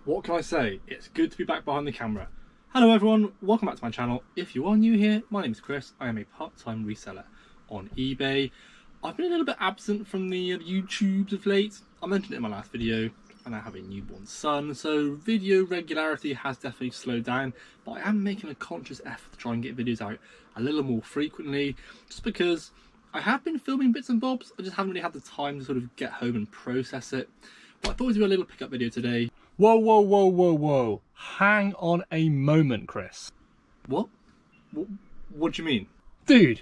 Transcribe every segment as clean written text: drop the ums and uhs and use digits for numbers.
What can I say? It's good to be back behind the camera. Hello everyone, welcome back to my channel. If you are new here, my name is Chris. I am a part-time reseller on eBay. I've been a little bit absent from the YouTubes of late. I mentioned it in my last video, and I have a newborn son, so video regularity has definitely slowed down, but I am making a conscious effort to try and get videos out a little more frequently, just because I have been filming bits and bobs. I just haven't really had the time to sort of get home and process it. But I thought I'd do a little pickup video today. Whoa. Hang on a moment, Chris. What do you mean? Dude,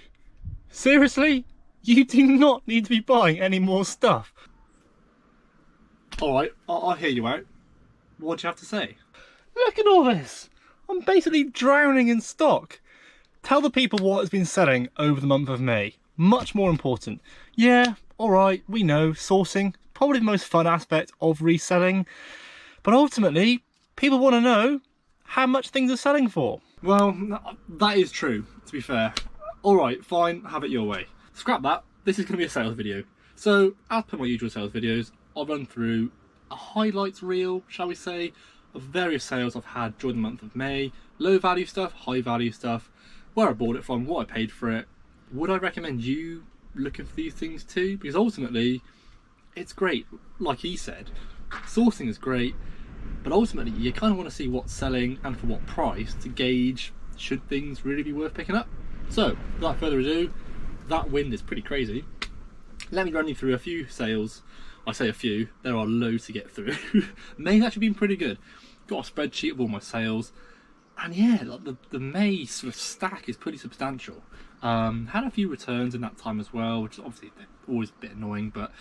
seriously? You do not need to be buying any more stuff. Alright, I'll hear you out. What do you have to say? Look at all this. I'm basically drowning in stock. Tell the people what has been selling over the month of May. Much more important. Yeah, alright, we know, sourcing, probably the most fun aspect of reselling. But ultimately, people want to know how much things are selling for. Well, that is true, to be fair. Alright, fine, have it your way. Scrap that, this is going to be a sales video. So, as per my usual sales videos, I'll run through a highlights reel, shall we say, of various sales I've had during the month of May. Low value stuff, high value stuff, where I bought it from, what I paid for it. Would I recommend you looking for these things too? Because ultimately, it's great. Like he said, sourcing is great, but ultimately you kind of want to see what's selling and for what price to gauge should things really be worth picking up. So, without further ado, that wind is pretty crazy. Let me run you through a few sales. I say a few, there are loads to get through. May's actually been pretty good. Got a spreadsheet of all my sales, and yeah, like the May sort of stack is pretty substantial. Had a few returns in that time as well, which is obviously always a bit annoying, but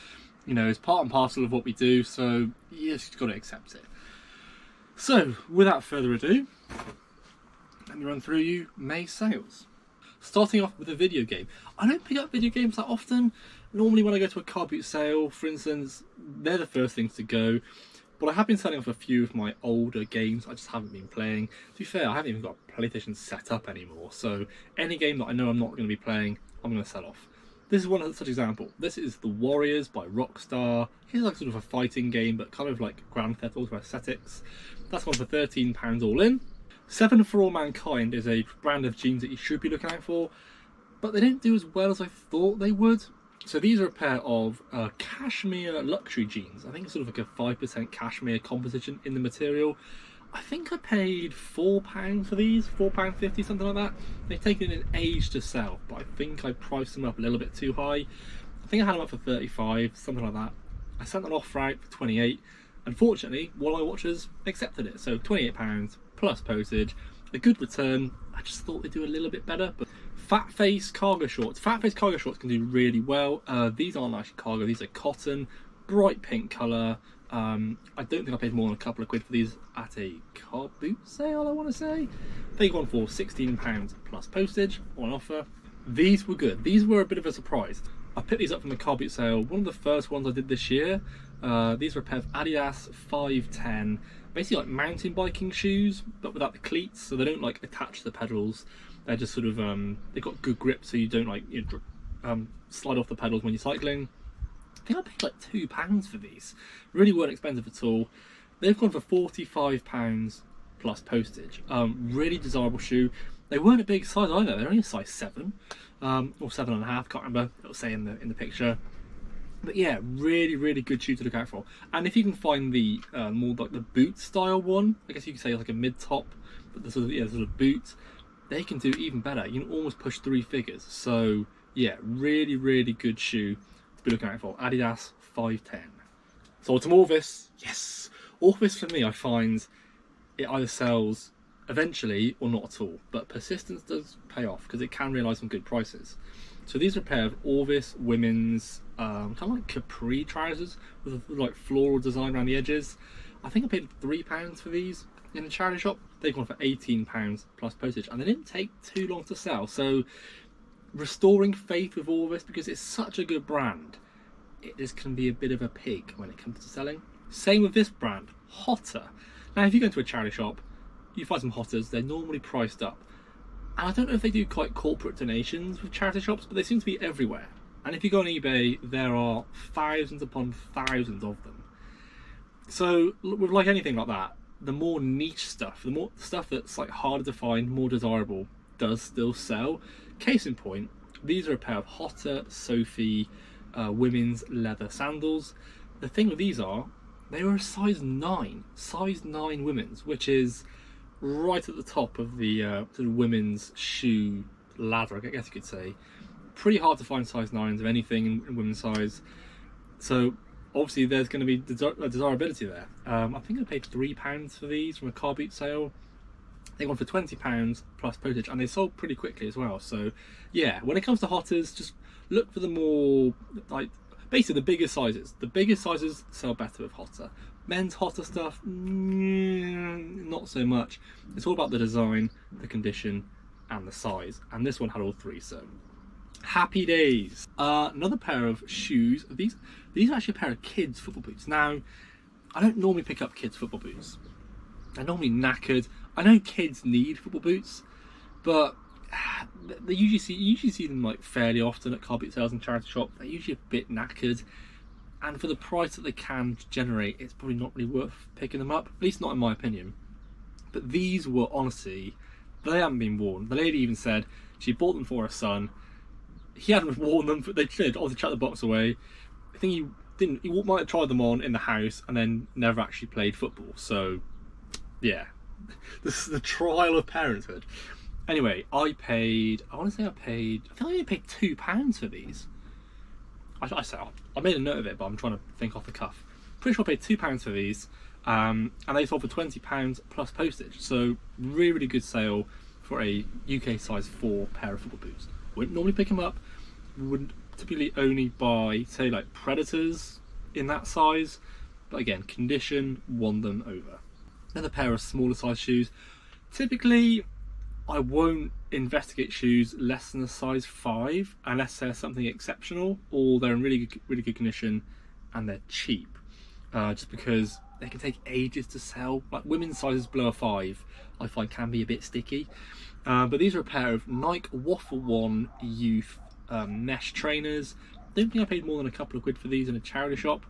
you know, it's part and parcel of what we do, so you just got to accept it. So, without further ado, let me run through you May sales. Starting off with a video game. I don't pick up video games that often. Normally when I go to a car boot sale, for instance, they're the first things to go. But I have been selling off a few of my older games I just haven't been playing. To be fair, I haven't even got a PlayStation set up anymore, so any game that I know I'm not going to be playing, I'm going to sell off. This is one such example. This is The Warriors by Rockstar. It's like sort of a fighting game, but kind of like Grand Theft Auto aesthetics. That's one for £13 all in. 7 for All Mankind is a brand of jeans that you should be looking out for, but they don't do as well as I thought they would. So these are a pair of cashmere luxury jeans. I think it's sort of like a 5% cashmere composition in the material. I think I paid £4 for these, £4.50, something like that. They've taken an age to sell, but I think I priced them up a little bit too high. I think I had them up for 35, something like that. I sent an offer out for 28. Unfortunately, one of my watchers accepted it, so £28 plus postage. A good return. I just thought they'd do a little bit better. But fat face cargo shorts. Fat face cargo shorts can do really well. These aren't actually cargo, these are cotton, bright pink colour. I don't think I paid more than a couple of quid for these at a car boot sale, I want to say. They got for £16 plus postage on offer. These were good. These were a bit of a surprise. I picked these up from the car boot sale, one of the first ones I did this year. These were a pair of Adidas 510, basically like mountain biking shoes, but without the cleats, so they don't like attach to the pedals. They're just sort of, they've got good grip, so you don't like slide off the pedals when you're cycling. I think I paid like £2 for these. Really weren't expensive at all. They've gone for £45 plus postage. Really desirable shoe. They weren't a big size either. They're only a size 7 or 7.5. Can't remember. It'll say in the picture. But yeah, really good shoe to look out for. And if you can find the more like the boot style one, I guess you could say like a mid top, but the sort of boot, they can do even better. You can almost push 3 figures. So yeah, really good shoe to be looking out for. Adidas 510. So to Orvis, yes. Orvis for me, I find it either sells eventually or not at all, but persistence does pay off because it can realise some good prices. So these are a pair of Orvis women's kind of like capri trousers with like floral design around the edges. I think I paid £3 for these in a charity shop. They've gone for £18 plus postage, and they didn't take too long to sell. So restoring faith with Orvis, because it's such a good brand, it just can be a bit of a pig when it comes to selling. Same with this brand, Hotter. Now if you go into a charity shop, you find some Hotters, they're normally priced up. And I don't know if they do quite corporate donations with charity shops, but they seem to be everywhere. And if you go on eBay, there are thousands upon thousands of them. So with like anything like that, the more niche stuff, the more stuff that's like harder to find, more desirable, does still sell. Case in point, these are a pair of Hotter Sophie women's leather sandals. The thing with these are, they were a size 9 women's, which is right at the top of the sort of women's shoe ladder, I guess you could say. Pretty hard to find size 9s of anything in women's size. So obviously there's going to be a desirability there. I think I paid £3 for these from a car boot sale. They went for £20 plus postage, and they sold pretty quickly as well. So yeah, when it comes to Hotters, just look for the more, like, basically the bigger sizes. The bigger sizes sell better with Hotter. Men's Hotter stuff, not so much. It's all about the design, the condition, and the size. And this one had all three, so happy days. Another pair of shoes. These are actually a pair of kids' football boots. Now, I don't normally pick up kids' football boots. They're normally knackered. I know kids need football boots, but you usually see them like fairly often at car boot sales and charity shops. They're usually a bit knackered, and for the price that they can generate, it's probably not really worth picking them up. At least not in my opinion. But these were honestly, they haven't been worn. The lady even said she bought them for her son. He hadn't worn them. They did obviously chuck the box away. I think he didn't. He might have tried them on in the house and then never actually played football. So yeah, this is the trial of parenthood. Anyway, I think I only paid £2 for these. I made a note of it, but I'm trying to think off the cuff. Pretty sure I paid £2 for these, and they sold for £20 plus postage. So really, really good sale for a UK size 4 pair of football boots. Wouldn't normally pick them up. Would typically only buy, say, like Predators in that size. But again, condition won them over. Another pair of smaller size shoes. Typically, I won't investigate shoes less than a size 5 unless there's something exceptional or they're in really good condition and they're cheap. Just because they can take ages to sell. Like women's sizes below a 5, I find can be a bit sticky. But these are a pair of Nike Waffle One Youth mesh trainers. Don't think I paid more than a couple of quid for these in a charity shop.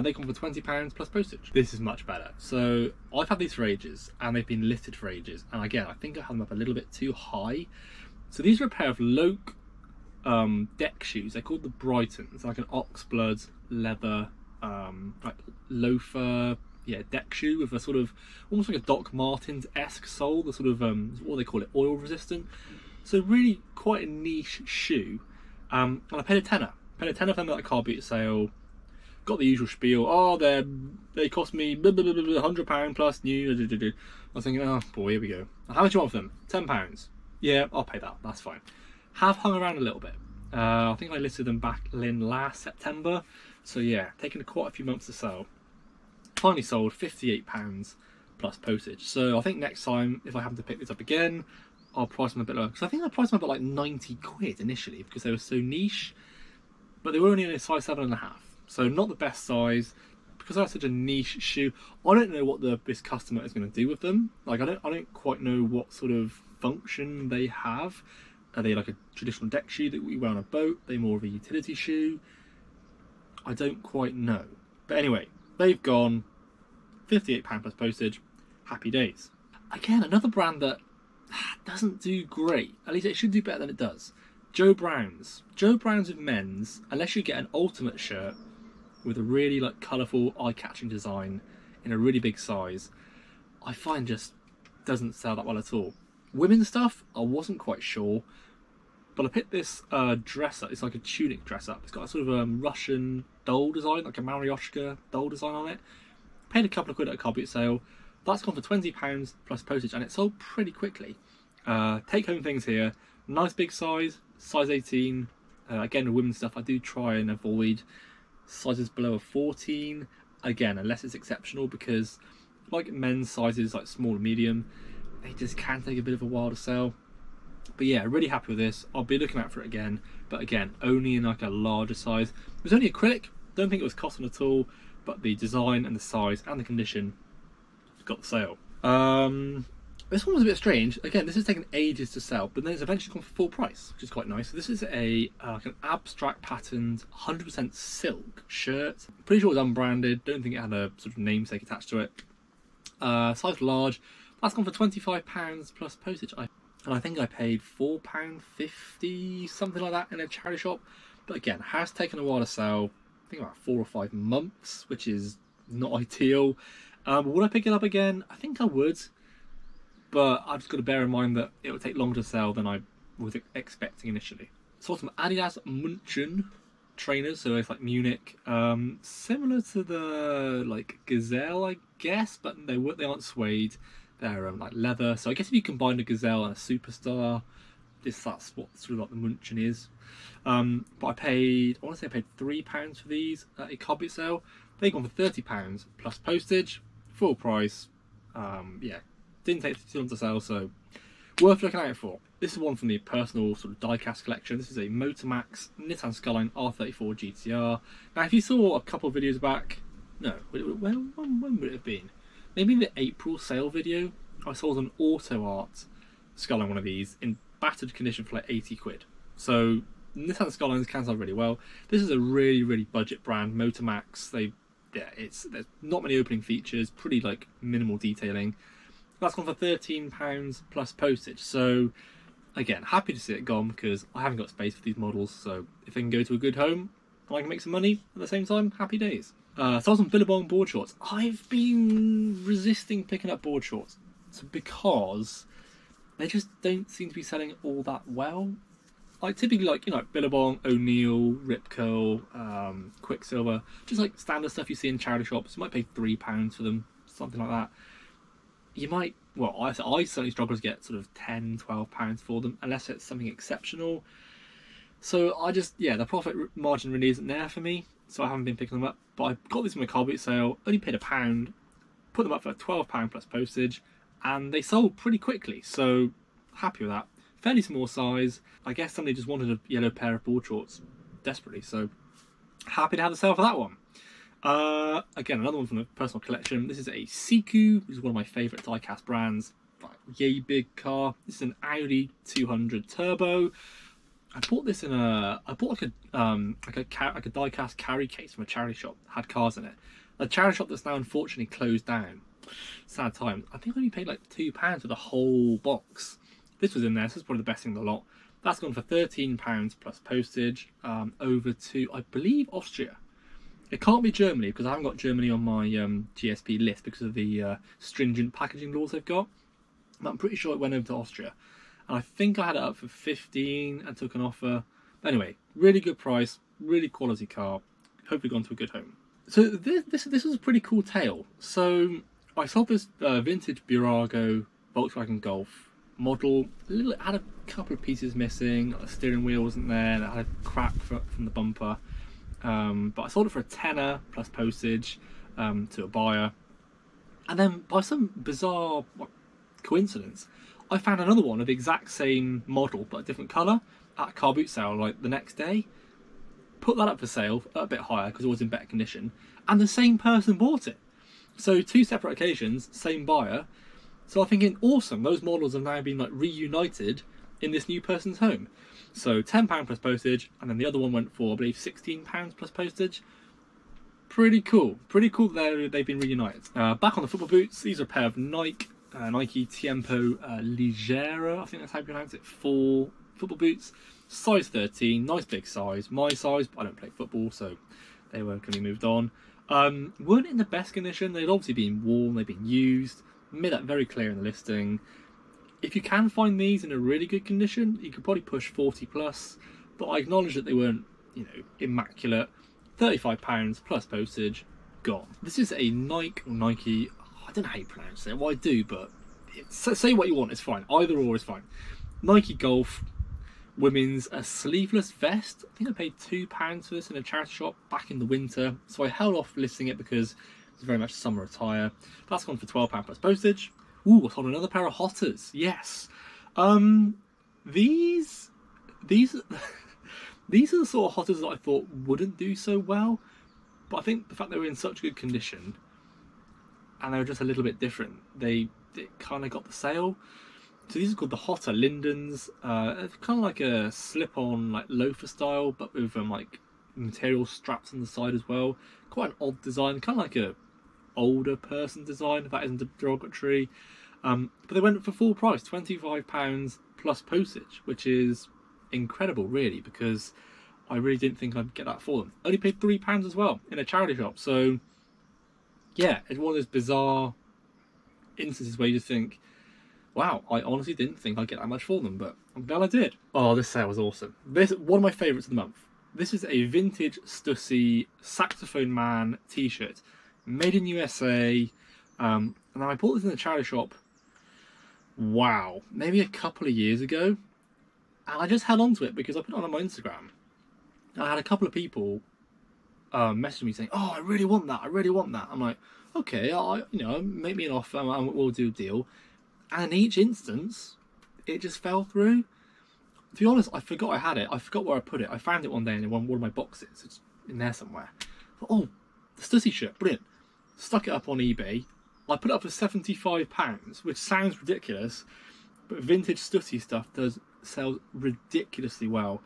They come for £20 plus postage. This is much better. So I've had these for ages and they've been listed for ages. And again, I think I had them up a little bit too high. So these are a pair of Loke deck shoes. They're called the Brightons. It's like an oxblood leather like loafer, yeah, deck shoe with a sort of almost like a Doc Martens-esque sole. The sort of what they call it, oil resistant. So really quite a niche shoe. And I paid a tenner. For them at a car boot sale. Got the usual spiel. Oh, they cost me £100 plus new. I was thinking, oh boy, here we go. How much do you want for them? £10. Yeah, I'll pay that. That's fine. Have hung around a little bit. I think I listed them back in last September. So yeah, taken quite a few months to sell. Finally sold £58 plus postage. So I think next time, if I happen to pick this up again, I'll price them a bit lower. Because I think I priced them up at like 90 quid initially because they were so niche. But they were only in a size 7.5. So not the best size. Because they're such a niche shoe, I don't know what this customer is going to do with them. Like I don't quite know what sort of function they have. Are they like a traditional deck shoe that we wear on a boat? Are they more of a utility shoe? I don't quite know. But anyway, they've gone. £58 plus postage. Happy days. Again, another brand that doesn't do great. At least it should do better than it does. Joe Brown's. Joe Brown's with men's, unless you get an ultimate shirt with a really like colourful, eye-catching design in a really big size, I find just doesn't sell that well at all. Women's stuff, I wasn't quite sure, but I picked this dress up. It's like a tunic dress up. It's got a sort of Russian doll design, like a Marioshka doll design on it. Paid a couple of quid at a car boot sale. That's gone for £20 plus postage, and it sold pretty quickly. Take home things here. Nice big size 18. Again, with women's stuff, I do try and avoid sizes below a 14. Again, unless it's exceptional, because like men's sizes, like small and medium, they just can take a bit of a while to sell. But yeah, really happy with this. I'll be looking out for it again, but again, only in like a larger size. It was only acrylic. Don't think it was cotton at all, but the design and the size and the condition got the sale. This one was a bit strange. Again, this has taken ages to sell, but then it's eventually gone for full price, which is quite nice. So this is a like an abstract patterned 100% silk shirt. Pretty sure it was unbranded. Don't think it had a sort of namesake attached to it. Size large. That's gone for £25 plus postage. And I think I paid £4.50, something like that, in a charity shop. But again, has taken a while to sell. I think about 4 or 5 months, which is not ideal. Would I pick it up again? I think I would. But I've just got to bear in mind that it would take longer to sell than I was expecting initially. Saw some Adidas Munchen trainers, so it's like Munich, similar to the like Gazelle, I guess, but they aren't suede. They're like leather. So I guess if you combine a Gazelle and a Superstar, that's what sort of like the Munchen is. But I want to say I paid £3 for these at a car boot sale. They've gone for £30 plus postage, full price. Yeah, didn't take too long to sell, so worth looking out for. This is one from the personal sort of diecast collection. This is a Motormax Nissan Skyline R34 GTR. Now, if you saw a couple of videos back, no, when would it have been? Maybe in the April sale video, I sold an Auto Art Skyline, one of these, in battered condition for like 80 quid. So Nissan Skylines can sell really well. This is a really, really budget brand, Motormax. There's not many opening features, pretty like minimal detailing. That's gone for £13 plus postage. So again, happy to see it gone because I haven't got space for these models. So if they can go to a good home and I can make some money at the same time, happy days. So some Billabong board shorts. I've been resisting picking up board shorts because they just don't seem to be selling all that well. Like typically, like, you know, Billabong, O'Neill, Rip Curl, Quicksilver, just like standard stuff you see in charity shops. You might pay £3 for them, something like that. You might, well, I certainly struggle to get sort of £10, £12 for them unless it's something exceptional. So I just, yeah, the profit margin really isn't there for me, so I haven't been picking them up. But I got this from a car boot sale, only paid £1, put them up for £12 plus postage, and they sold pretty quickly, so happy with that. Fairly small size. I guess somebody just wanted a yellow pair of board shorts desperately, so happy to have the sale for that one. Again, another one from the personal collection. This is a Siku, which is one of my favourite diecast brands. Yay big car. This is an Audi 200 Turbo. I bought this in a diecast carry case from a charity shop. Had cars in it. A charity shop that's now unfortunately closed down. Sad times. I think I only paid like £2 for the whole box. This was in there, so it's probably the best thing of the lot. That's gone for £13 plus postage, over to, I believe, Austria. It can't be Germany because I haven't got Germany on my GSP list because of the stringent packaging laws they've got. But I'm pretty sure it went over to Austria. And I think I had it up for 15 and took an offer. But anyway, really good price, really quality car. Hopefully gone to a good home. So this was a pretty cool tale. So I sold this vintage Burago Volkswagen Golf model. It had a couple of pieces missing. The steering wheel wasn't there, and it had a crack from the bumper. But I sold it for a tenner plus postage to a buyer. And then by some bizarre coincidence, I found another one of the exact same model but a different colour at a car boot sale like the next day. Put that up for sale a bit higher because it was in better condition, and the same person bought it. So 2 separate occasions, same buyer. So I'm thinking, awesome, those models have now been like reunited in this new person's home. So £10 plus postage, and then the other one went for, I believe, £16 plus postage. Pretty cool that they've been reunited. Back on the football boots, these are a pair of Nike Tiempo Ligera, I think that's how you pronounce it, 4 football boots. Size 13, nice big size, my size, but I don't play football, so they were going to be moved on. Weren't in the best condition. They'd obviously been worn, they've been used. Made that very clear in the listing. If you can find these in a really good condition, you could probably push 40 plus, but I acknowledge that they weren't, you know, immaculate. £35 plus postage, gone. This is a Nike, I don't know how you pronounce it, well I do, but say what you want, it's fine. Either or is fine. Nike Golf women's sleeveless vest. I think I paid £2 for this in a charity shop back in the winter, so I held off listing it because it's very much summer attire. That's gone for £12 plus postage. Ooh, I sold another pair of Hotters. Yes. These these are the sort of Hotters that I thought wouldn't do so well, but I think the fact they were in such good condition and they were just a little bit different, it kind of got the sale. So these are called the Hotter Lindens. It's kind of like a slip-on, like loafer style, but with like material straps on the side as well. Quite an odd design, kind of like a older person design, if that isn't derogatory. But they went for full price, £25 plus postage, which is incredible, really, because I really didn't think I'd get that for them. Only paid £3 as well in a charity shop. So yeah, it's one of those bizarre instances where you just think, wow, I honestly didn't think I'd get that much for them, but I'm glad I did. Oh, this sale was awesome. This one of my favourites of the month. This is a vintage Stussy Saxophone Man t-shirt, made in USA. And I bought this in a charity shop, wow, maybe a couple of years ago. And I just held on to it because I put it on my Instagram. I had a couple of people message me saying, "Oh, I really want that. I really want that." I'm like, "Okay, make me an offer and we'll do a deal." And in each instance, it just fell through. To be honest, I forgot I had it. I forgot where I put it. I found it one day in one of my boxes. It's in there somewhere. But, oh, the Stussy shirt, brilliant. Stuck it up on eBay. I put it up for £75, which sounds ridiculous, but vintage Stussy stuff sells ridiculously well.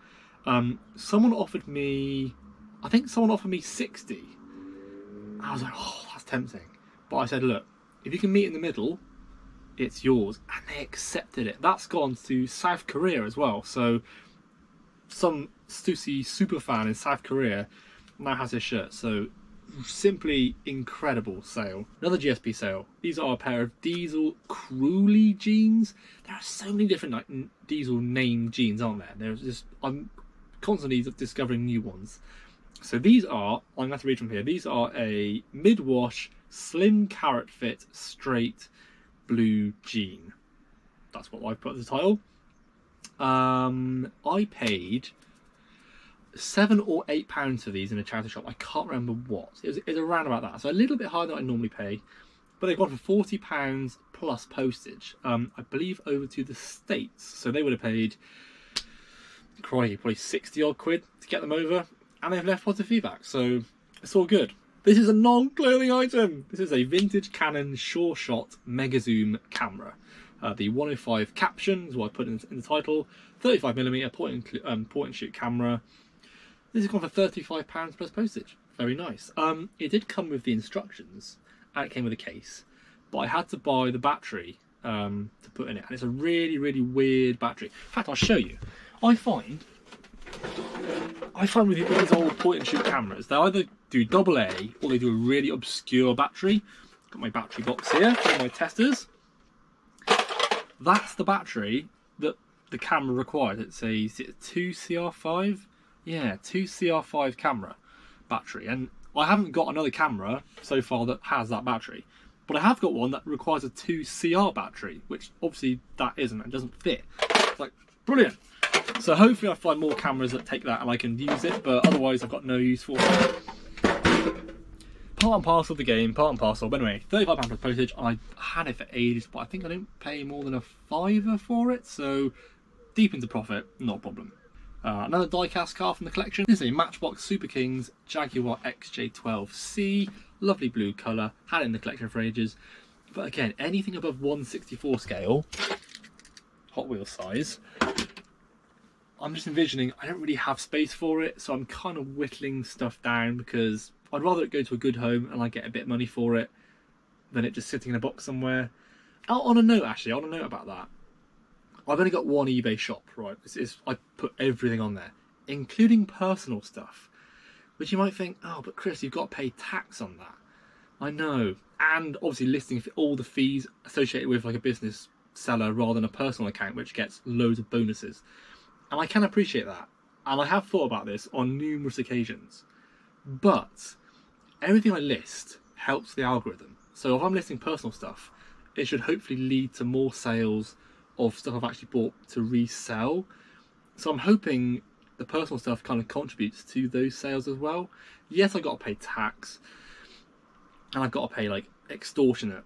Someone offered me, I think someone offered me 60. I was like, oh, that's tempting. But I said, look, if you can meet in the middle, it's yours. And they accepted it. That's gone to South Korea as well. So some Stussy super fan in South Korea now has his shirt. So simply incredible sale. Another GSP sale. These are a pair of Diesel Cruelly jeans. There are so many different like Diesel named jeans, aren't there? There's just, I'm constantly discovering new ones. So these are, I'm going to have to read from here. These are a mid-wash, slim carrot fit, straight blue jean. That's what I've put as the title. I paid £7 or £8 for these in a charity shop. I can't remember what. It was around about that. So a little bit higher than I normally pay. But they've gone for £40 plus postage. I believe over to the States. So they would have paid, crikey, probably 60 odd quid to get them over. And they've left positive feedback. So it's all good. This is a non-clothing item. This is a vintage Canon Sure Shot Mega Zoom camera. The 105 caption is what I put in the title. 35mm point and shoot camera. This has gone for £35 plus postage. Very nice. It did come with the instructions and it came with a case, but I had to buy the battery to put in it, and it's a really, really weird battery. In fact, I'll show you. I find with these old point and shoot cameras, they either do AA or they do a really obscure battery. Got my battery box here for my testers. That's the battery that the camera requires. It's a 2CR5? Yeah, 2CR5 camera battery. And I haven't got another camera so far that has that battery. But I have got one that requires a 2CR battery, which obviously that isn't and doesn't fit. It's like, brilliant. So hopefully I find more cameras that take that and I can use it, but otherwise I've got no use for it. Part and parcel of the game, part and parcel. But anyway, £35 plus postage. I had it for ages, but I think I didn't pay more than a £5 for it, so deep into profit, not a problem. Another die-cast car from the collection. This is a Matchbox Super Kings Jaguar XJ12C. Lovely blue colour. Had it in the collection for ages. But again, anything above 1/64 scale, Hot Wheels size, I'm just envisioning I don't really have space for it, so I'm kind of whittling stuff down because I'd rather it go to a good home and I get a bit of money for it than it just sitting in a box somewhere. On a note about that, I've only got one eBay shop, right? I put everything on there, including personal stuff, which you might think, oh, but Chris, you've got to pay tax on that. I know, and obviously listing all the fees associated with like a business seller rather than a personal account, which gets loads of bonuses. And I can appreciate that. And I have thought about this on numerous occasions. But everything I list helps the algorithm. So if I'm listing personal stuff, it should hopefully lead to more sales of stuff I've actually bought to resell. So I'm hoping the personal stuff kind of contributes to those sales as well. Yes, I've got to pay tax. And I've got to pay like extortionate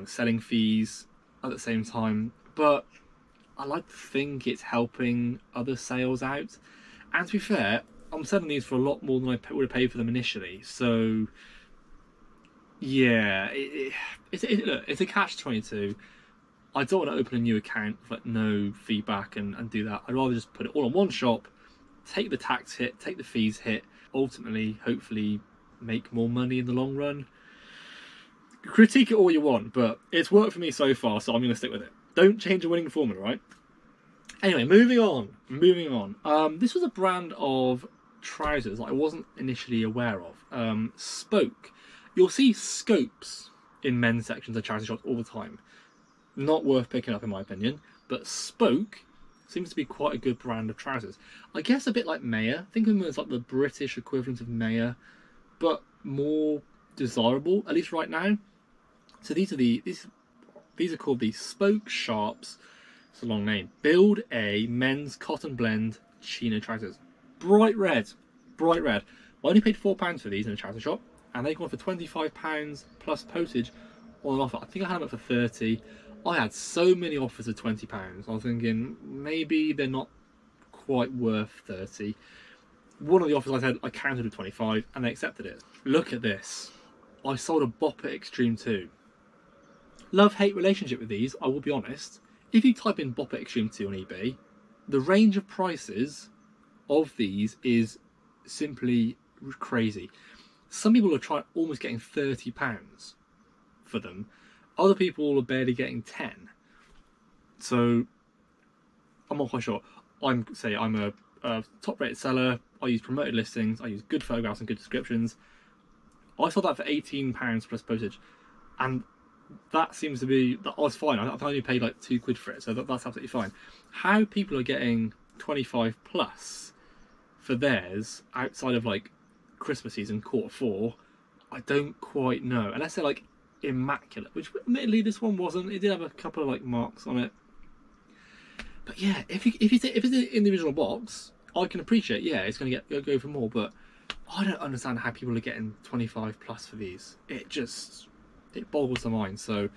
selling fees at the same time. But I like to think it's helping other sales out. And to be fair, I'm selling these for a lot more than I would have paid for them initially. So, yeah, it's a catch-22. I don't want to open a new account with like, no feedback and do that. I'd rather just put it all on one shop, take the tax hit, take the fees hit, ultimately, hopefully, make more money in the long run. Critique it all you want, but it's worked for me so far, so I'm going to stick with it. Don't change a winning formula, right? Anyway, moving on. This was a brand of trousers that I wasn't initially aware of. Spoke. You'll see scopes in men's sections of charity shops all the time. Not worth picking up in my opinion, but Spoke seems to be quite a good brand of trousers. I guess a bit like Mayer. Think of them as like the British equivalent of Mayer, but more desirable, at least right now. So these are called the Spoke Sharps. It's a long name. Build A men's cotton blend chino trousers. Bright red. I only paid £4 for these in a charity shop, and they go on for £25 plus postage on an offer. I think I had them up for 30. I had so many offers of £20. I was thinking maybe they're not quite worth 30. One of the offers I said I counted with 25, and they accepted it. Look at this. I sold a Bopper Extreme 2. Love-hate relationship with these, I will be honest. If you type in Bopper Extreme 2 on eBay, the range of prices of these is simply crazy. Some people are almost getting £30 for them. Other people are barely getting 10. So I'm not quite sure. I'm a top-rated seller. I use promoted listings. I use good photographs and good descriptions. I sold that for £18 plus postage, and that seems to be that I was fine. I've only paid like £2 for it, so that's absolutely fine. How people are getting 25 plus for theirs outside of like Christmas season, Q4, I don't quite know. Unless they're like immaculate, which admittedly this one wasn't. It did have a couple of like marks on it, but yeah, if it's an individual box, I can appreciate. Yeah, it's going to go for more, but I don't understand how people are getting 25 plus for these. It boggles the mind. So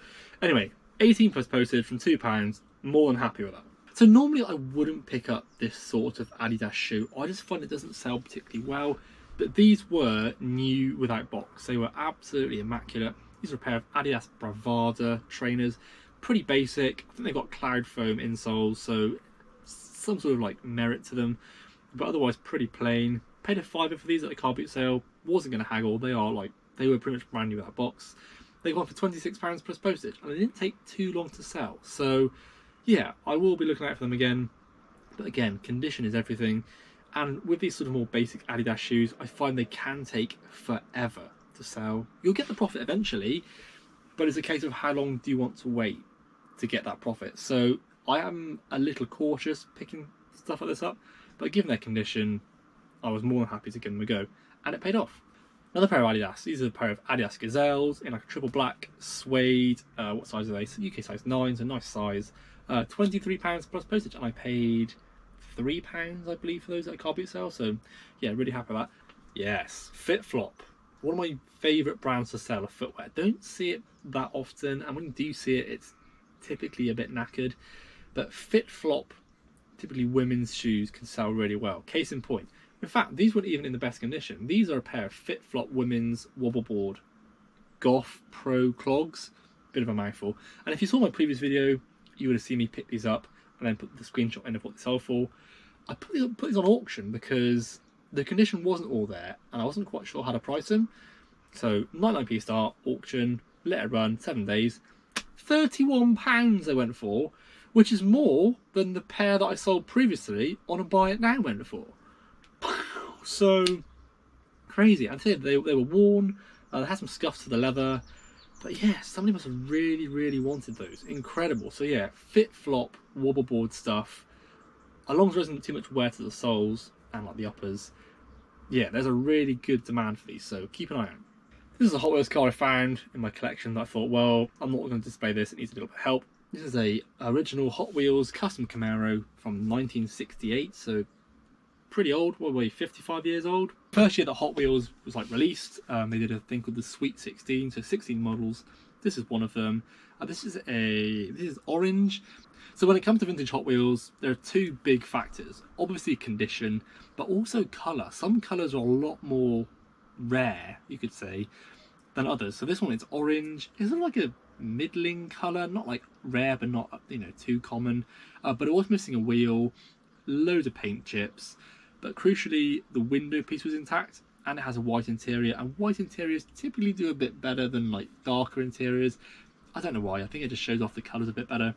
anyway, 18 plus postage from £2, more than happy with that. So normally I wouldn't pick up this sort of Adidas shoe. I just find it doesn't sell particularly well, but these were new without box. They were absolutely immaculate. These are a pair of Adidas Bravada trainers, pretty basic. I think they've got cloud foam insoles, so some sort of like merit to them, but otherwise pretty plain. Paid a £5 for these at a car boot sale. Wasn't going to haggle. They were pretty much brand new without box. They went for £26 plus postage, and they didn't take too long to sell. So yeah, I will be looking out for them again. But again, condition is everything. And with these sort of more basic Adidas shoes, I find they can take forever to sell. You'll get the profit eventually, but it's a case of how long do you want to wait to get that profit. So I am a little cautious picking stuff like this up, but given their condition, I was more than happy to give them a go, and it paid off. Another pair of Adidas. These are a pair of Adidas Gazelles in like a triple black suede. What size are they? So UK size 9, so nice size. £23 plus postage, and I paid £3, I believe, for those at a car boot sale. So yeah, really happy with that. Yes, FitFlop. One of my favourite brands to sell of footwear. Don't see it that often, and when you do see it, it's typically a bit knackered. But FitFlop, typically women's shoes, can sell really well. Case in point. In fact, these weren't even in the best condition. These are a pair of FitFlop women's wobbleboard Goth Pro clogs. Bit of a mouthful. And if you saw my previous video, you would have seen me pick these up and then put the screenshot in of what they sell for. I put these on auction because the condition wasn't all there, and I wasn't quite sure how to price them. So 99p start, auction, let it run, 7 days. £31 they went for, which is more than the pair that I sold previously on a buy it now went for. So crazy. I tell you, they were worn. They had some scuffs to the leather, but yeah, somebody must have really wanted those. Incredible. So yeah, FitFlop wobbleboard stuff, as long as there isn't too much wear to the soles and like the uppers. Yeah, there's a really good demand for these, so keep an eye out. This is a Hot Wheels car I found in my collection that I thought, well, I'm not going to display this, it needs a little bit of help. This is a original Hot Wheels custom Camaro from 1968, so pretty old, what were we, 55 years old? First year that Hot Wheels was like released, they did a thing called the Sweet 16, so 16 models. This is one of them. This is orange. So when it comes to vintage Hot Wheels, there are two big factors. Obviously condition, but also colour. Some colours are a lot more rare, you could say, than others. So this one is orange. It's sort of like a middling colour, not like rare, but not, you know, too common. But it was missing a wheel, loads of paint chips. But crucially, the window piece was intact. and it has a white interior, and white interiors typically do a bit better than like darker interiors. I don't know why, I think it just shows off the colours a bit better.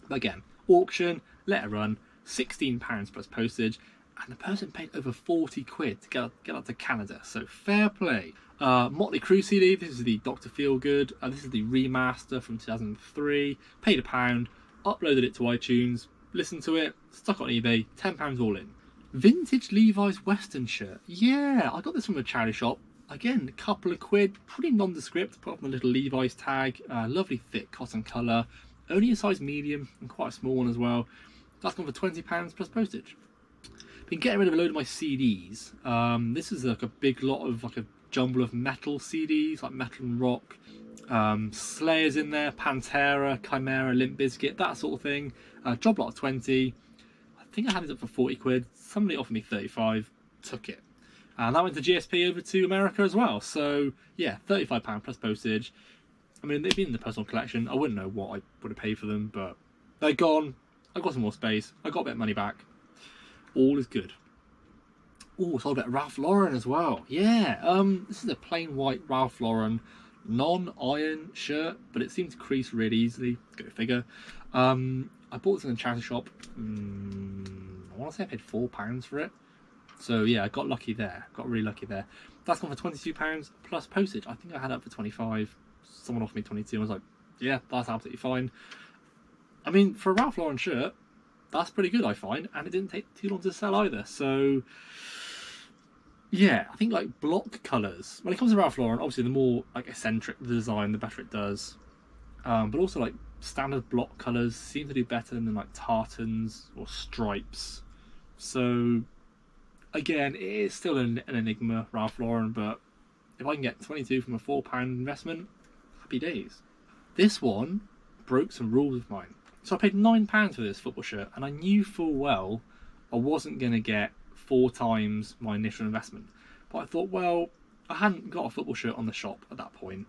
But again, auction, let it run, £16 plus postage, and the person paid over 40 quid to get up to Canada, so fair play. Motley Crue CD, this is the Dr. Feelgood, this is the remaster from 2003, paid £1, uploaded it to iTunes, listened to it, stuck it on eBay, £10 all in. Vintage Levi's Western shirt. Yeah, I got this from a charity shop. Again, a couple of quid, pretty nondescript, apart from the little Levi's tag. Lovely thick cotton colour. Only a size medium and quite a small one as well. That's gone for £20 plus postage. Been getting rid of a load of my CDs. This is like a big lot of like a jumble of metal CDs, like metal and rock. Slayer's in there, Pantera, Chimera, Limp Bizkit, that sort of thing. Job lot of 20. I think I had it up for 40 quid. Somebody offered me 35, took it. And that went to GSP over to America as well. So yeah, £35 plus postage. I mean, they've been in the personal collection. I wouldn't know what I would have paid for them, but they're gone. I got some more space. I got a bit of money back. All is good. Oh, sold a bit of Ralph Lauren as well. Yeah, this is a plain white Ralph Lauren non-iron shirt, but it seemed to crease really easily. Go figure. I bought this in a charity shop. I want to say I paid £4 for it. So yeah, I got lucky there. Got really lucky there. That's gone for £22 plus postage. I think I had it up for 25. Someone offered me 22. I was like, yeah, that's absolutely fine. I mean, for a Ralph Lauren shirt, that's pretty good, I find, and it didn't take too long to sell either. So yeah, I think like block colours. When it comes to Ralph Lauren, obviously the more like eccentric the design, the better it does. But also like standard block colours seem to do better than like tartans or stripes. So again, it is still an enigma, Ralph Lauren, but if I can get 22 from a £4 investment, happy days. This one broke some rules of mine. So I paid £9 for this football shirt, and I knew full well I wasn't going to get 4 times my initial investment. But I thought, well, I hadn't got a football shirt on the shop at that point.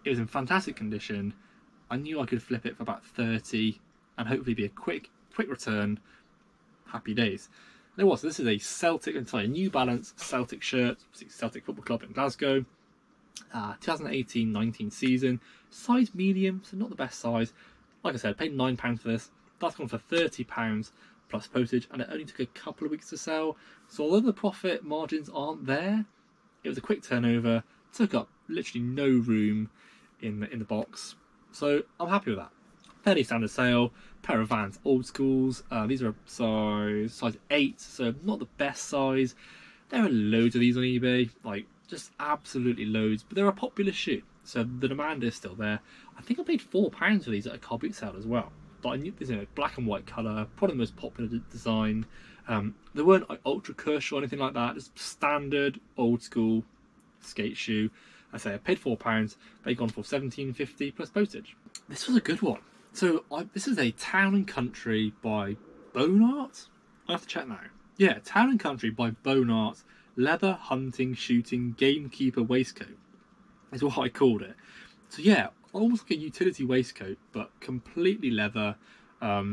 It was in fantastic condition. I knew I could flip it for about 30 and hopefully be a quick return. Happy days. And it was. This is a Celtic, a New Balance Celtic shirt, Celtic Football Club in Glasgow. 2018-19 season. Size medium, so not the best size. Like I said, I paid £9 for this. That's gone for £30 plus postage, and it only took a couple of weeks to sell. So although the profit margins aren't there, it was a quick turnover. Took up literally no room in the box. So I'm happy with that. Fairly standard sale. Pair of Vans Old Schools. These are size 8, so not the best size. There are loads of these on eBay, like just absolutely loads, but they're a popular shoe, so the demand is still there. I think I paid £4 for these at a car boot sale as well. But I knew this, black and white colour, probably the most popular design. They weren't like ultra cush or anything like that, just standard old school skate shoe. I say I paid £4, they gone for £17.50 plus postage. This was a good one. So this is a Town and Country by Bonart. I have to check now. Yeah, Town and Country by Bonart. Leather hunting shooting gamekeeper waistcoat is what I called it. So yeah, almost like a utility waistcoat, but completely leather. I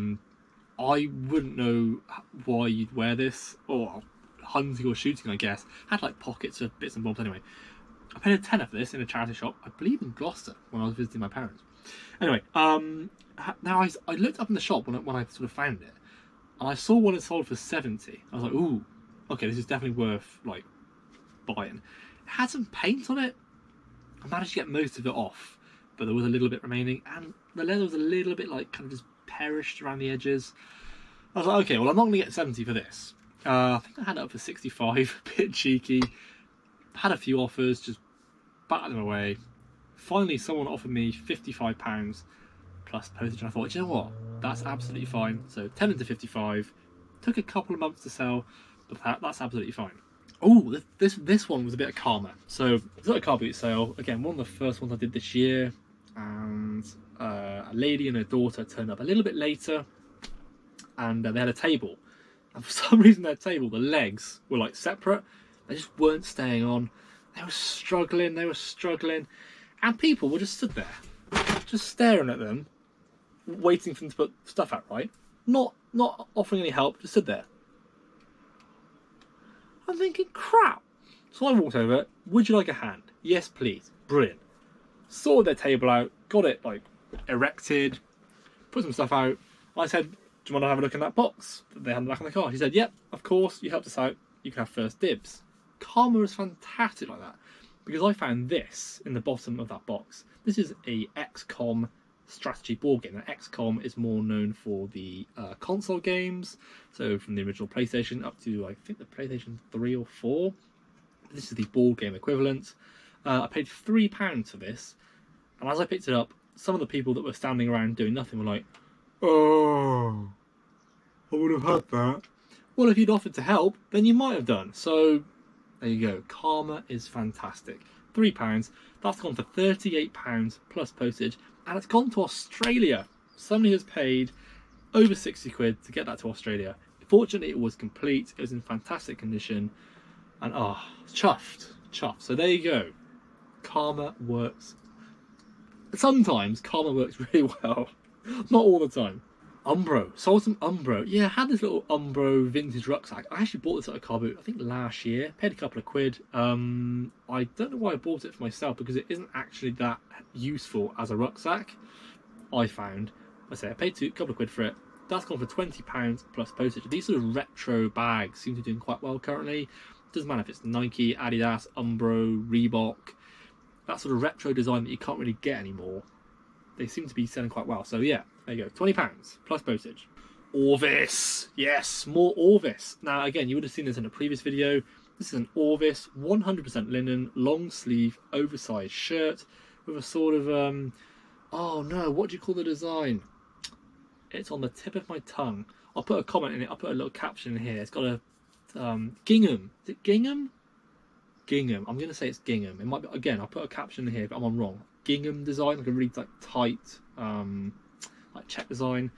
wouldn't know why you'd wear this, or hunting or shooting, I guess. Had like pockets of bits and bobs anyway. I paid a tenner for this in a charity shop, I believe in Gloucester, when I was visiting my parents. Anyway, now I looked up in the shop when I sort of found it, and I saw one that sold for 70. I was like, ooh, okay, this is definitely worth like buying. It had some paint on it. I managed to get most of it off, but there was a little bit remaining, and the leather was a little bit like kind of just perished around the edges. I was like, okay, well I'm not going to get 70 for this. I think I had it up for 65, a bit cheeky. Had a few offers, just batted them away. Finally, someone offered me £55 plus postage, and I thought, you know what, that's absolutely fine. So 10 into 55, took a couple of months to sell, but that's absolutely fine. Oh, this one was a bit of karma. So it's not a car boot sale. Again, one of the first ones I did this year, and a lady and her daughter turned up a little bit later, and they had a table. And for some reason, their table, the legs were like separate. They just weren't staying on. They were struggling. And people were just stood there, just staring at them, waiting for them to put stuff out, right? Not offering any help, just stood there. I'm thinking, crap, So I walked over, would you like a hand? Yes, please. Brilliant. Sorted their table out, got it like erected, put some stuff out. I said, do you want to have a look in that box that they had in the back of the car? She said, yep, of course, you helped us out, you can have first dibs. Karma is fantastic like that, because I found this in the bottom of that box. This is a XCOM strategy board game. Now, XCOM is more known for the console games, so from the original PlayStation up to, I think, the PlayStation 3 or 4. This is the board game equivalent. I paid £3 for this, and as I picked it up, some of the people that were standing around doing nothing were like, oh, I would have had that. Well, if you'd offered to help, then you might have done. So there you go. Karma is fantastic. £3. That's gone for £38 plus postage, and it's gone to Australia. Somebody has paid over 60 quid to get that to Australia. Fortunately, it was complete. It was in fantastic condition, and chuffed. So there you go. Karma works. Sometimes Karma works really well. Not all the time. Umbro. Sold some Umbro. Yeah, I had this little Umbro vintage rucksack. I actually bought this at a car boot, I think last year. Paid a couple of quid. I don't know why I bought it for myself, because it isn't actually that useful as a rucksack, I found. I paid a couple of quid for it. That's gone for £20 plus postage. These sort of retro bags seem to be doing quite well currently. Doesn't matter if it's Nike, Adidas, Umbro, Reebok. That sort of retro design that you can't really get anymore. They seem to be selling quite well. So yeah, there you go. £20 plus postage. Orvis. Yes, more Orvis. Now again, you would have seen this in a previous video. This is an Orvis 100% linen, long sleeve, oversized shirt with a sort of, oh no, what do you call the design? It's on the tip of my tongue. I'll put a comment in it. I'll put a little caption in here. It's got a gingham. Is it gingham? Gingham. I'm going to say it's gingham. It might be, again, I'll put a caption in here if I'm wrong. Gingham design, like a really tight like check design.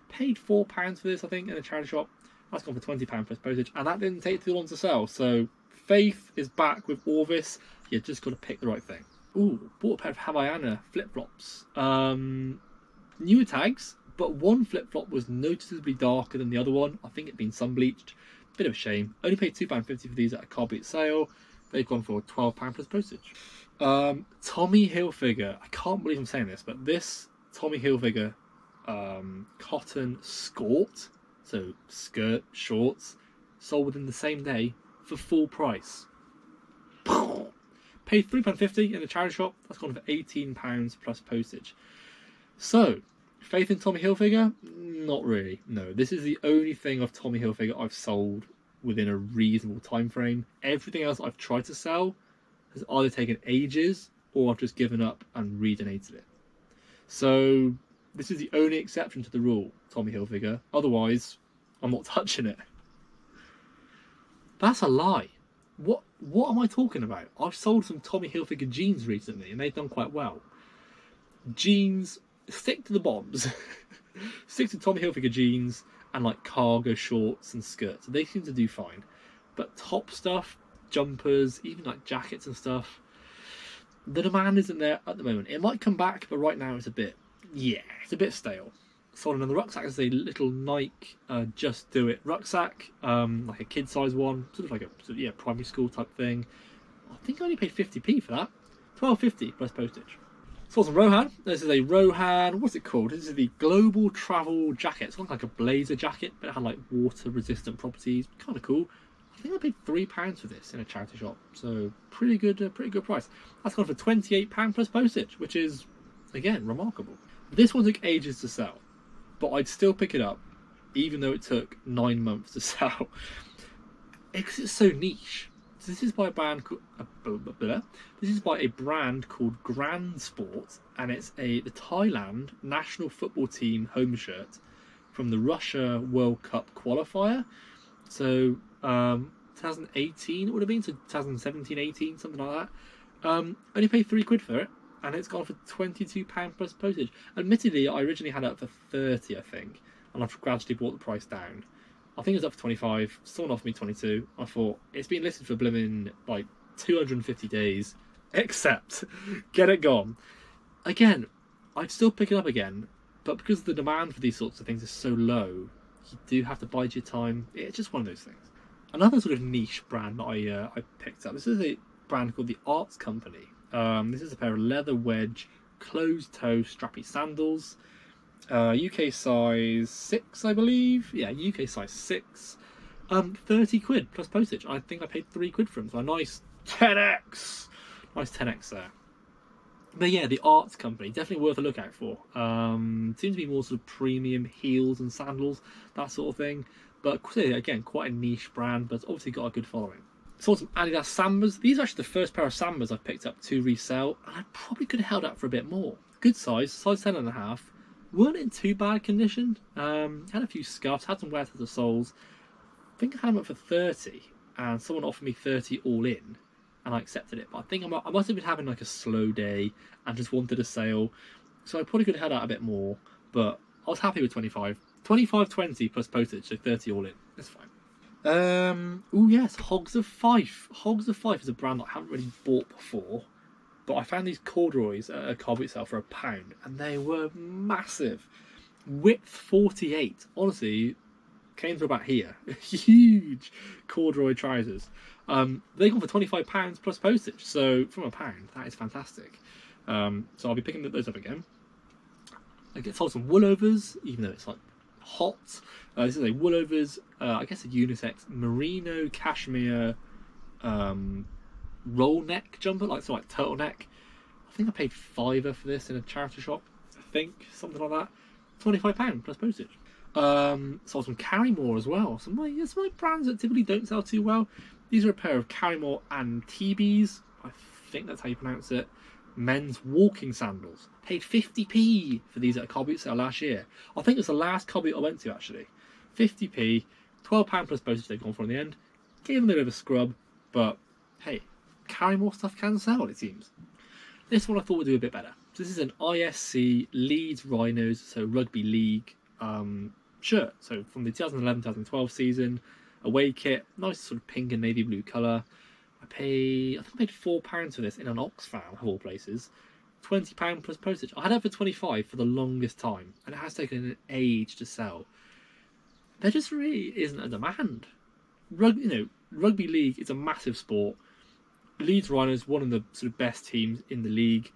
Paid £4 for this, I think, in a charity shop. That's gone for £20 plus postage, and that didn't take too long to sell. So faith is back with Orvis. You just got to pick the right thing. Ooh, bought a pair of Havaiana flip-flops. Newer tags, but one flip-flop was noticeably darker than the other one. I think it'd been sun-bleached. Bit of a shame. Only paid £2.50 for these at a car boot sale. They've gone for £12 plus postage. Tommy Hilfiger. I can't believe I'm saying this, but this Tommy Hilfiger cotton skort, so skirt, shorts, sold within the same day for full price. Paid £3.50 in the charity shop. That's gone for £18 plus postage. So, faith in Tommy Hilfiger? Not really. No, this is the only thing of Tommy Hilfiger I've sold within a reasonable time frame. Everything else I've tried to sell has either taken ages or I've just given up and redonated it. So this is the only exception to the rule, Tommy Hilfiger. Otherwise, I'm not touching it. That's a lie. What am I talking about? I've sold some Tommy Hilfiger jeans recently and they've done quite well. Jeans, stick to the bombs. Stick to Tommy Hilfiger jeans and like cargo shorts and skirts. They seem to do fine. But top stuff, jumpers, even like jackets and stuff, the demand isn't there at the moment. It might come back, but right now it's a bit stale. Sold another rucksack. It's a little Nike Just Do It rucksack, like a kid size one, sort of like a primary school type thing. I think I only paid 50p for that. £12.50 plus postage. Saw some Rohan. This is a Rohan, what's it called? This is the Global Travel Jacket. It's not like a blazer jacket, but it had like water resistant properties. Kind of cool. I think I paid £3 for this in a charity shop. So pretty good price. That's gone for £28 plus postage, which is, again, remarkable. This one took ages to sell, but I'd still pick it up, even though it took 9 months to sell. It's so niche. So this is by a brand called Grand Sport, and it's the Thailand national football team home shirt from the Russia World Cup qualifier. So 2018 it would have been, so 2017-18, something like that. Only paid £3 for it, and it's gone for £22 plus postage. Admittedly, I originally had it up for 30, I think, and I've gradually brought the price down. I think it was up for 25. Someone offered me 22. I thought, it's been listed for blimmin' like 250 days. Accept. Get it gone. Again, I'd still pick it up again, but because the demand for these sorts of things is so low, you do have to bide your time. It's just one of those things. Another sort of niche brand that I picked up. This is a brand called the Arts Company. This is a pair of leather wedge closed toe strappy sandals. UK size 6, I believe. Yeah, UK size 6. 30 quid plus postage. I think I paid 3 quid for them. So a nice 10x. Nice 10x there. But yeah, the Arts Company, definitely worth a look out for. Seems to be more sort of premium heels and sandals, that sort of thing. But again, quite a niche brand, but it's obviously got a good following. Saw some Adidas Sambas. These are actually the first pair of Sambas I've picked up to resell, and I probably could have held out for a bit more. Good size 10.5. Weren't in too bad condition. Had a few scuffs, had some wear to the soles. I think I had them up for 30, and someone offered me 30 all in, and I accepted it. But I think I must have been having like a slow day and just wanted a sale, so I probably could have held out a bit more. But I was happy with 25, 25.20 plus postage, so 30 all in. That's fine. Oh yes, Hogs of Fife. Hogs of Fife is a brand that I haven't really bought before, but I found these corduroys at a car boot sale for £1, and they were massive. Width 48. Honestly, came to about here. Huge corduroy trousers. They go for £25 plus postage, so from £1, that is fantastic. So I'll be picking those up again. I get sold some woolovers, even though it's like hot. This is a woolovers, I guess a unisex merino cashmere roll neck jumper, like turtleneck. I think I paid £5 for this in a charity shop. I think something like that. £25 plus postage. Sold some Carrymore as well. Some of my brands that typically don't sell too well. These are a pair of Carrymore and TBs. I think that's how you pronounce it. Men's walking sandals. Paid 50p for these at a car boot sale last year. I think it was the last car boot I went to actually. 50p, £12 plus postage they've gone for in the end. Gave them a little bit of a scrub, but hey, Carrymore stuff can sell, it seems. This one I thought would do a bit better. So this is an ISC Leeds Rhinos, so rugby league shirt. So from the 2011-2012 season, away kit, nice sort of pink and navy blue colour. I think I paid £4 for this in an Oxfam of all places. £20 plus postage. I had it for 25 for the longest time, and it has taken an age to sell. There just really isn't a demand. Rugby league is a massive sport. Leeds Rhinos, one of the sort of best teams in the league,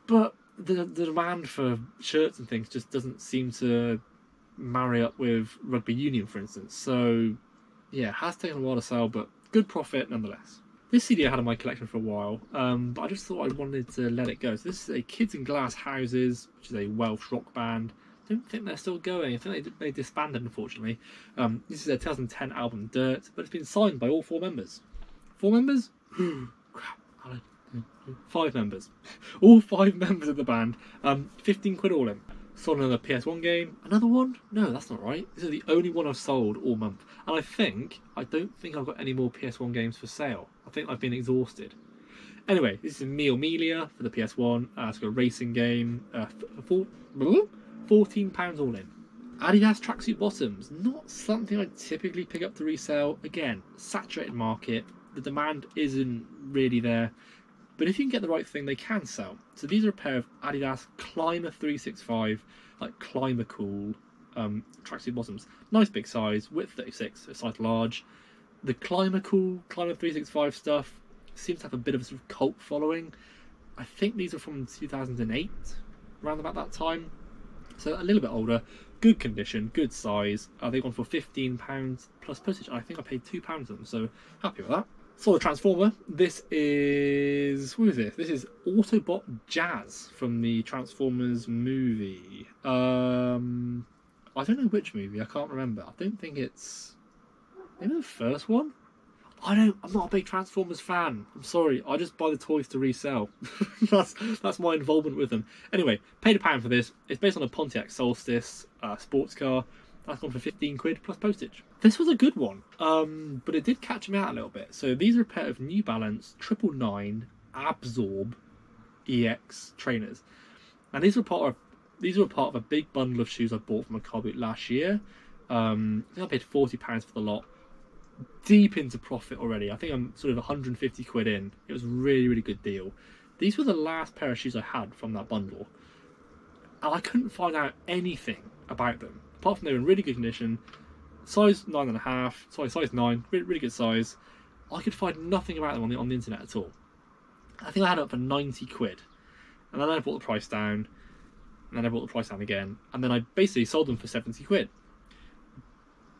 but the demand for shirts and things just doesn't seem to marry up with rugby union, for instance. So yeah, it has taken a while to sell, but good profit nonetheless. This CD I had in my collection for a while, but I just thought I wanted to let it go. So this is a Kids in Glass Houses, which is a Welsh rock band. I don't think they're still going. I think they disbanded, unfortunately. This is their 2010 album Dirt, but it's been signed by all 4 members. 4 members? Crap. 5 members. All 5 members of the band. 15 quid all in. Sold another PS1 game. Another one? No, that's not right. This is the only one I've sold all month. And I don't think I've got any more PS1 games for sale. I think I've been exhausted. Anyway, this is Mio Melia for the PS1. It's got a racing game. £14 all in. Adidas tracksuit bottoms. Not something I typically pick up to resell. Again, saturated market. The demand isn't really there. But if you can get the right thing, they can sell. So these are a pair of Adidas Climber 365, like Climber Cool tracksuit bottoms. Nice big size, width 36, so size large. The Climber Cool, Climber 365 stuff seems to have a bit of a sort of cult following. I think these are from 2008, around about that time. So a little bit older, good condition, good size. They've gone for £15 plus postage. I think I paid £2 for them, so happy with that. Saw the Transformer. This is... What is this? This is Autobot Jazz from the Transformers movie. I don't know which movie. I can't remember. I don't think it's... Maybe the first one? I'm not a big Transformers fan. I'm sorry. I just buy the toys to resell. that's my involvement with them. Anyway, paid £1 for this. It's based on a Pontiac Solstice sports car. That's gone for 15 quid plus postage. This was a good one, but it did catch me out a little bit. So these are a pair of New Balance 999 Absorb EX trainers, and these were part of a big bundle of shoes I bought from a car boot last year. I think I paid £40 for the lot. Deep into profit already. I think I'm sort of 150 quid in. It was a really, really good deal. These were the last pair of shoes I had from that bundle, and I couldn't find out anything about them apart from they were in really good condition. size 9.5, sorry, size 9, really good size. I could find nothing about them on the internet at all. I think I had it up for 90 quid. And then I brought the price down, and then I brought the price down again, and then I basically sold them for 70 quid.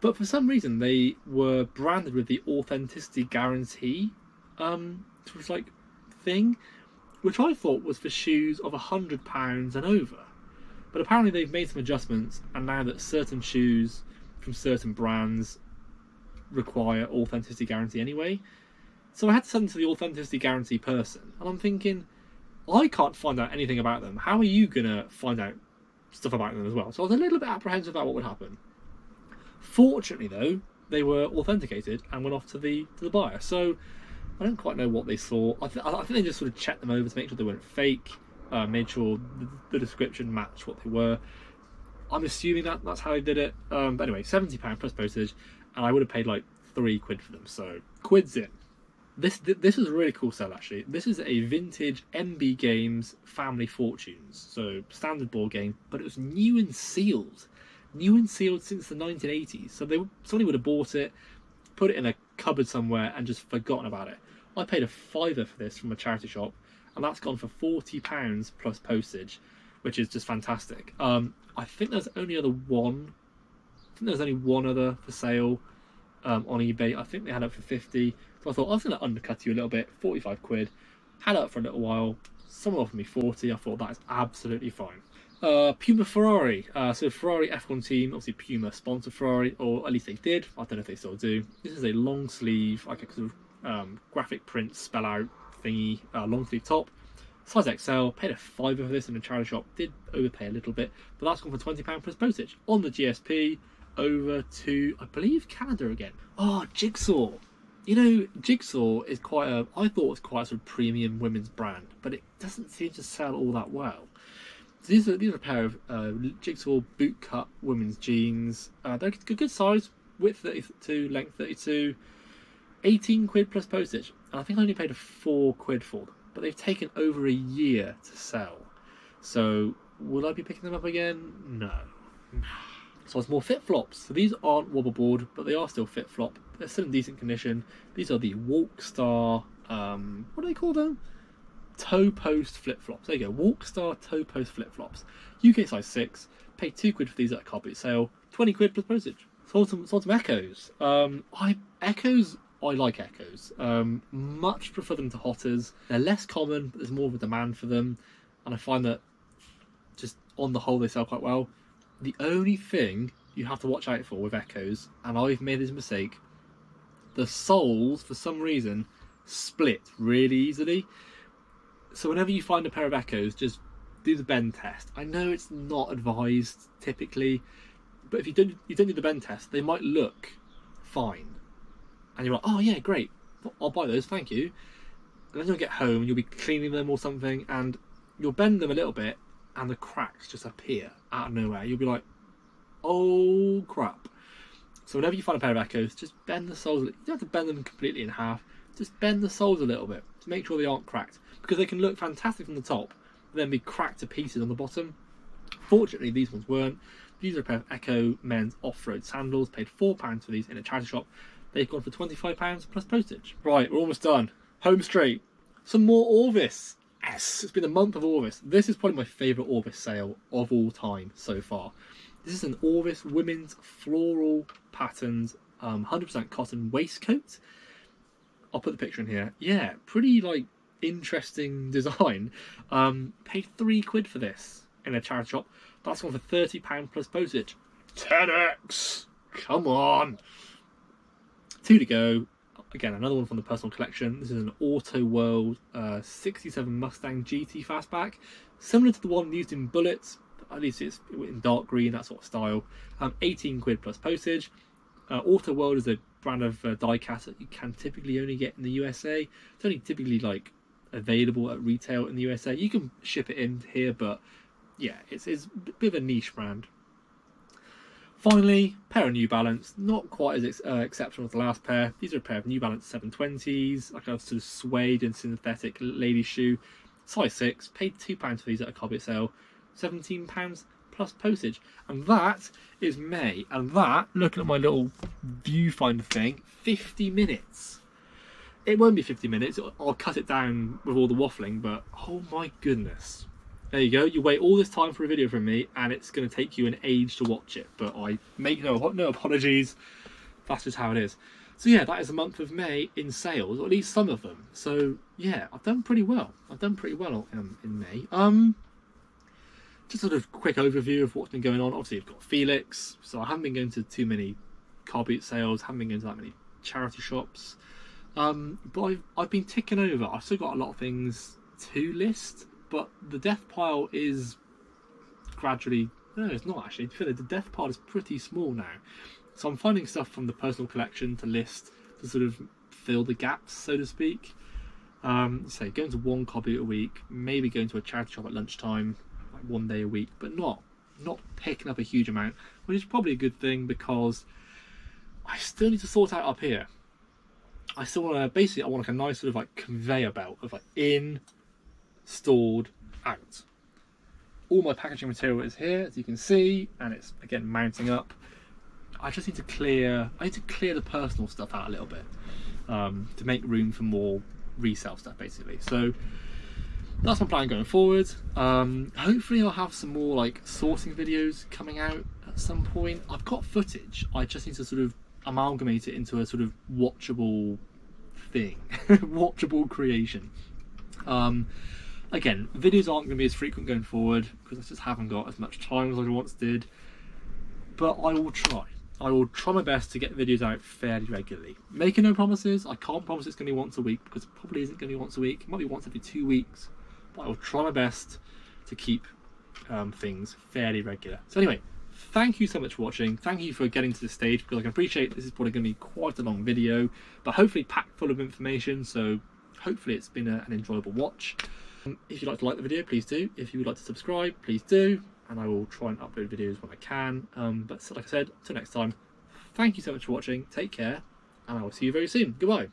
But for some reason, they were branded with the authenticity guarantee, sort of like thing, which I thought was for shoes of £100 and over. But apparently they've made some adjustments, and now that certain shoes from certain brands require authenticity guarantee anyway. So I had to send them to the authenticity guarantee person, and I'm thinking, I can't find out anything about them. How are you going to find out stuff about them as well? So I was a little bit apprehensive about what would happen. Fortunately, though, they were authenticated and went off to the buyer. So I don't quite know what they saw. I think they just sort of checked them over to make sure they weren't fake, made sure the description matched what they were. I'm assuming that's how they did it. But anyway, £70 plus postage, and I would have paid like 3 quid for them. So quid's in. This is a really cool sell, actually. This is a vintage MB Games Family Fortunes, so standard board game, but it was new and sealed since the 1980s. So somebody would have bought it, put it in a cupboard somewhere, and just forgotten about it. I paid a £5 for this from a charity shop, and that's gone for £40 plus postage, which is just fantastic. I think there's only one. I think there's only one other for sale on eBay. I think they had it for 50. So I thought I was going to undercut you a little bit, 45 quid. Had it up for a little while. Someone offered me 40. I thought that is absolutely fine. Puma Ferrari. So Ferrari F1 team, obviously Puma sponsored Ferrari, or at least they did. I don't know if they still do. This is a long sleeve, like a sort of graphic print spell out thingy, long sleeve top. Size XL. Paid a £5 for this in a charity shop. Did overpay a little bit, but that's gone for £20 plus postage on the GSP over to, I believe, Canada again. Oh, Jigsaw. You know, Jigsaw is I thought it was quite a sort of premium women's brand, but it doesn't seem to sell all that well. So these are a pair of Jigsaw boot cut women's jeans. They're good size, width 32, length 32, 18 quid plus postage. And I think I only paid 4 quid for them, but they've taken over a year to sell. So will I be picking them up again? No. So it's more fit flops. So these aren't wobble board, but they are still fit flop. They're still in decent condition. These are the Walkstar, what do they call them? Toe post flip flops. There you go. Walkstar toe post flip flops. UK size 6. Paid 2 quid for these at a car boot sale. 20 quid plus postage. Sold some Echoes. I like Echoes. Much prefer them to Hotters. They're less common, but there's more of a demand for them. And I find that just on the whole they sell quite well. The only thing you have to watch out for with Echoes, and I've made this mistake, the soles, for some reason, split really easily. So whenever you find a pair of Echoes, just do the bend test. I know it's not advised typically, but if you don't do the bend test, they might look fine. And you're like, oh yeah, great, I'll buy those, thank you. And then you'll get home and you'll be cleaning them or something, and you'll bend them a little bit, and the cracks just appear out of nowhere. You'll be like, oh crap. So whenever you find a pair of Echoes, just bend the soles. You don't have to bend them completely in half. Just bend the soles a little bit to make sure they aren't cracked, because they can look fantastic from the top, but then be cracked to pieces on the bottom. Fortunately, these ones weren't. These are a pair of Echo men's off-road sandals. Paid £4 for these in a charity shop. They've gone for £25 plus postage. Right, we're almost done. Home straight. Some more Orvis. Yes, it's been the month of Orvis. This is probably my favourite Orvis sale of all time so far. This is an Orvis women's floral patterned 100% cotton waistcoat. I'll put the picture in here. Yeah, pretty like interesting design. Paid 3 quid for this in a charity shop. That's gone for £30 plus postage. 10x! Come on! 2 to go. Again, another one from the personal collection. This is an Auto World 67 Mustang GT Fastback. Similar to the one used in Bullets. At least it's in dark green, that sort of style. 18 quid plus postage. Auto World is a brand of die-cast that you can typically only get in the USA. It's only typically like available at retail in the USA. You can ship it in here, but yeah, it's a bit of a niche brand. Finally, pair of New Balance, not quite as exceptional as the last pair. These are a pair of New Balance 720s, like a sort of suede and synthetic lady shoe. Size 6, paid £2 for these at a car boot sale. £17 plus postage. And that is May. And that, looking at my little viewfinder thing, 50 minutes. It won't be 50 minutes, I'll cut it down with all the waffling, but oh my goodness. There you go, you wait all this time for a video from me and it's going to take you an age to watch it, but I make no apologies, that's just how it is. So yeah, that is the month of May in sales, or at least some of them. So yeah, I've done pretty well. In May. Just sort of quick overview of what's been going on. Obviously, I've got Felix, so I haven't been going to too many car boot sales, haven't been going to that many charity shops. But I've been ticking over. I've still got a lot of things to list, but the death pile is gradually... No, it's not actually. The death pile is pretty small now. So I'm finding stuff from the personal collection to list to sort of fill the gaps, so to speak. So going to one car boot a week, maybe going to a charity shop at lunchtime, like one day a week, but not picking up a huge amount, which is probably a good thing because I still need to sort out up here. I still want to, basically I want like a nice sort of like conveyor belt of like in, stored, out. All my packaging material is here, as you can see, and it's again mounting up. I just need to clear, the personal stuff out a little bit to make room for more resale stuff basically. So that's my plan going forward. Hopefully I'll have some more like sourcing videos coming out at some point. I've got footage, I just need to sort of amalgamate it into a sort of watchable thing, watchable creation. Again, videos aren't going to be as frequent going forward because I just haven't got as much time as I once did, but I will try my best to get videos out fairly regularly. Making no promises. I can't promise it's going to be once a week because it probably isn't going to be once a week. It might be once every 2 weeks, but I will try my best to keep things fairly regular. So anyway, thank you so much for watching. Thank you for getting to this stage because I can appreciate this is probably going to be quite a long video, but hopefully packed full of information, so hopefully it's been an enjoyable watch. If you'd like to like the video, please do. If you would like to subscribe, please do, and I will try and upload videos when I can. But like I said, until next time, thank you so much for watching, take care, and I will see you very soon. Goodbye.